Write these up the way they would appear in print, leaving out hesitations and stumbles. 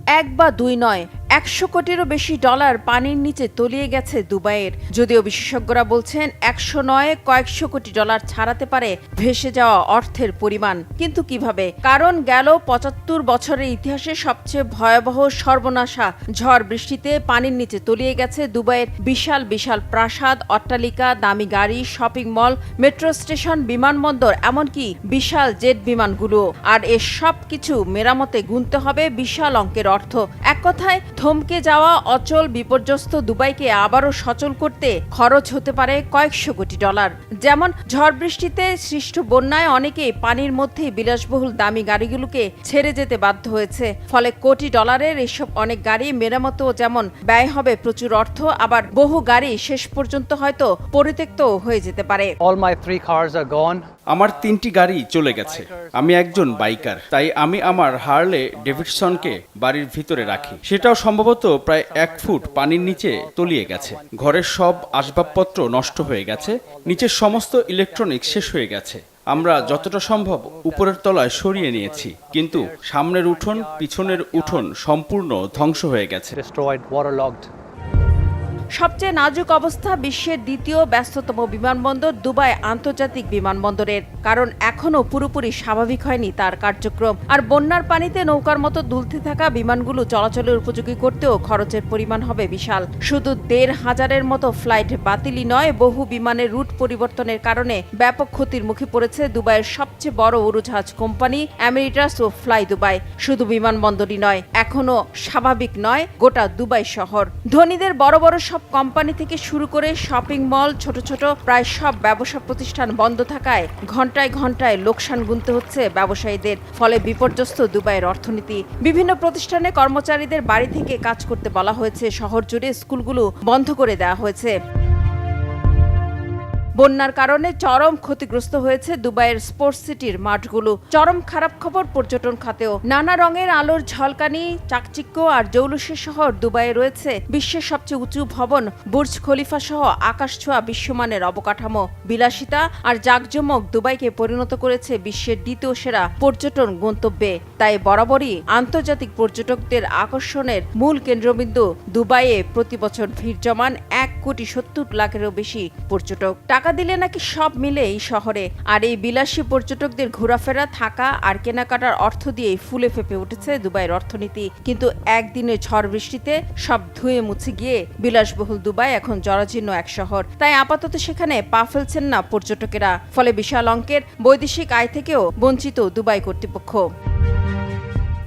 এক বা দুই নয়, ১০০ কোটিরও বেশি ডলার পানির নিচে তলিয়ে গেছে দুবাইয়ের। যদিও বিশেষজ্ঞরা বলছেন ১০০ নয়, কয়েকশো কোটি ডলার ছাড়াতে পারে ভেসে যাওয়া অর্থের পরিমাণ। কিন্তু কিভাবে? কারণ গেল ৭৫ বছরের ইতিহাসে সবচেয়ে ভয়াবহ সর্বনাশা ঝড় বৃষ্টিতে পানির নিচে তলিয়ে গেছে দুবাইয়ের বিশাল বিশাল প্রাসাদ, অট্টালিকা, দামি গাড়ি, শপিং মল, মেট্রো স্টেশন, বিমানবন্দর, এমনকি বিশাল জেট বিমানগুলো। আর এ সব কিছু মেরামতে গুনতে হবে বিশাল অঙ্কের অর্থ। এক কথায় থমকে যাওয়া অচল বিপর্যস্ত দুবাইকে আবারও সচল করতে খরচ হতে পারে কয়েকশো কোটি ডলার। যেমন ঝড় বৃষ্টিতে সৃষ্ট বন্যায় অনেকেই পানির মধ্যেই বিলাসবহুল দামি গাড়িগুলোকে ছেড়ে যেতে বাধ্য হয়েছে। ফলে কোটি ডলারের এসব অনেক গাড়ি মেরামতেও যেমন ব্যয় হবে প্রচুর অর্থ, আবার বহু গাড়ি শেষ পর্যন্ত হয়তো পরিত্যক্ত হয়ে যেতে পারে। আমার ৩টি গাড়ি চলে গেছে। আমি একজন বাইকার, তাই আমি আমার হার্লে ডেভিডসনকে বাড়ির ভিতরে রাখি। সেটাও সম্ভবত প্রায় ১ ফুট পানির নিচে তলিয়ে গেছে। ঘরের সব আসবাবপত্র নষ্ট হয়ে গেছে, নিচের সমস্ত ইলেকট্রনিক্স শেষ হয়ে গেছে। আমরা যতটা সম্ভব উপরের তলায় সরিয়ে নিয়েছি, কিন্তু সামনের উঠোন, পিছনের উঠোন সম্পূর্ণ ধ্বংস হয়ে গেছে। সবচেয়ে নাজুক অবস্থা বিশ্বের দ্বিতীয় ব্যস্ততম বিমানবন্দর দুবাই আন্তর্জাতিক বিমানবন্দরের। কারণ এখনও পুরোপুরি স্বাভাবিক হয়নি তার কার্যক্রম। আর বন্যার পানিতে নৌকার মতো দুলতে থাকা বিমানগুলো চলাচলের উপযোগী করতেও খরচের পরিমাণ হবে বিশাল। শুধু ১৫০০-এর মতো ফ্লাইট বাতিলই নয়, বহু বিমানের রুট পরিবর্তনের কারণে ব্যাপক ক্ষতির মুখে পড়েছে দুবাইয়ের সবচেয়ে বড় উড়োজাহাজ কোম্পানি এমিরেটাস ও ফ্লাই দুবাই। শুধু বিমানবন্দরই নয়, এখনও স্বাভাবিক নয় গোটা দুবাই শহর। ধনীদের বড় বড় সব কোম্পানি থেকে শুরু করে শপিং মল, ছোট ছোট প্রায় সব ব্যবসা প্রতিষ্ঠান বন্ধ থাকায় ঘন্টায় ঘন্টায় লোকসান গুনতে হচ্ছে ব্যবসায়ীদের। ফলে বিপর্যস্ত দুবাইয়ের অর্থনীতি। বিভিন্ন প্রতিষ্ঠানে কর্মচারীদের বাড়ি থেকে কাজ করতে বলা হয়েছে। শহর জুড়ে স্কুলগুলো বন্ধ করে দেওয়া হয়েছে। বন্যার কারণে চরম ক্ষতিগ্রস্ত হয়েছে দুবাইয়ের স্পোর্টস সিটির মাঠগুলো। চরম খারাপ খবর পর্যটন খাতেও। নানা রঙের আলোর ঝলকানি, চাকচিক্য আর জৌলুসের শহর দুবাইয়ে রয়েছে বিশ্বের সবচেয়ে উঁচু ভবন বুর্জ খলিফা সহ আকাশছোঁয়া বিশ্বমানের অবকাঠামো। বিলাসিতা আর জাঁকজমক দুবাইকে পরিণত করেছে বিশ্বের দ্বিতীয় সেরা পর্যটন গন্তব্যে। তাই বরাবরই আন্তর্জাতিক পর্যটকদের আকর্ষণের মূল কেন্দ্রবিন্দু দুবাইয়ে প্রতি বছর ভিড় জমান ১,৭০,০০,০০০-এরও বেশি পর্যটক। টাকা দিলে নাকি সব মিলে এই শহরে। আর এই বিলাসী পর্যটকদের ঘোরাফেরা, থাকা আর কেনাকাটার অর্থ দিয়েই ফুলে ফেপে উঠেছে দুবাইয়ের অর্থনীতি। কিন্তু একদিনের ঝড় বৃষ্টিতে সব ধুয়ে মুছে গিয়ে বিলাসবহুল দুবাই এখন জরাজীর্ণ এক শহর। তাই আপাতত সেখানে পা ফেলছেন না পর্যটকেরা। ফলে বিশাল অঙ্কের বৈদেশিক আয় থেকেও বঞ্চিত দুবাই কর্তৃপক্ষ।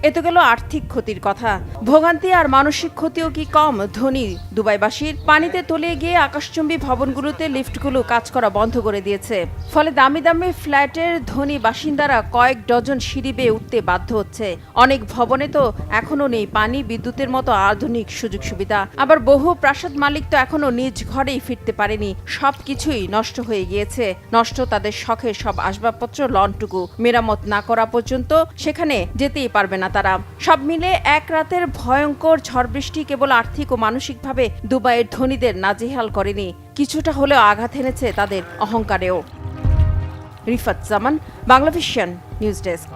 এ তো গেল আর্থিক ক্ষতির কথা। ভোগান্তি আর মানসিক ক্ষতিও কি কম ধনী দুবাইবাসীর? পানিতে তলিয়ে গিয়ে আকাশচুম্বী ভবনগুলোতে লিফটগুলো কাজ করা বন্ধ করে দিয়েছে। ফলে দামি দামি ফ্ল্যাটের ধনী বাসিন্দারা কয়েক ডজন সিঁড়ি বেয়ে উঠতে বাধ্য হচ্ছে। অনেক ভবনে তো এখনো নেই পানি, বিদ্যুতের মতো আধুনিক সুযোগ সুবিধা। আবার বহু প্রাসাদ মালিক তো এখনো নিজ ঘরেই ফিরতে পারেনি। সবকিছুই নষ্ট হয়ে গিয়েছে। নষ্ট তাদের শখের সব আসবাবপত্র, লনটুকু মেরামত না করা পর্যন্ত সেখানে যেতেই পারবে না তারা। সব মিলে এক রাতের ভয়ঙ্কর ঝড় বৃষ্টি কেবল আর্থিক ও মানসিকভাবে দুবাইয়ের ধনীদের নাজেহাল করেনি, কিছুটা হলেও আঘাত এনেছে তাদের অহংকারেও। রিফাত জামান, বাংলাভিশন নিউজ ডেস্ক।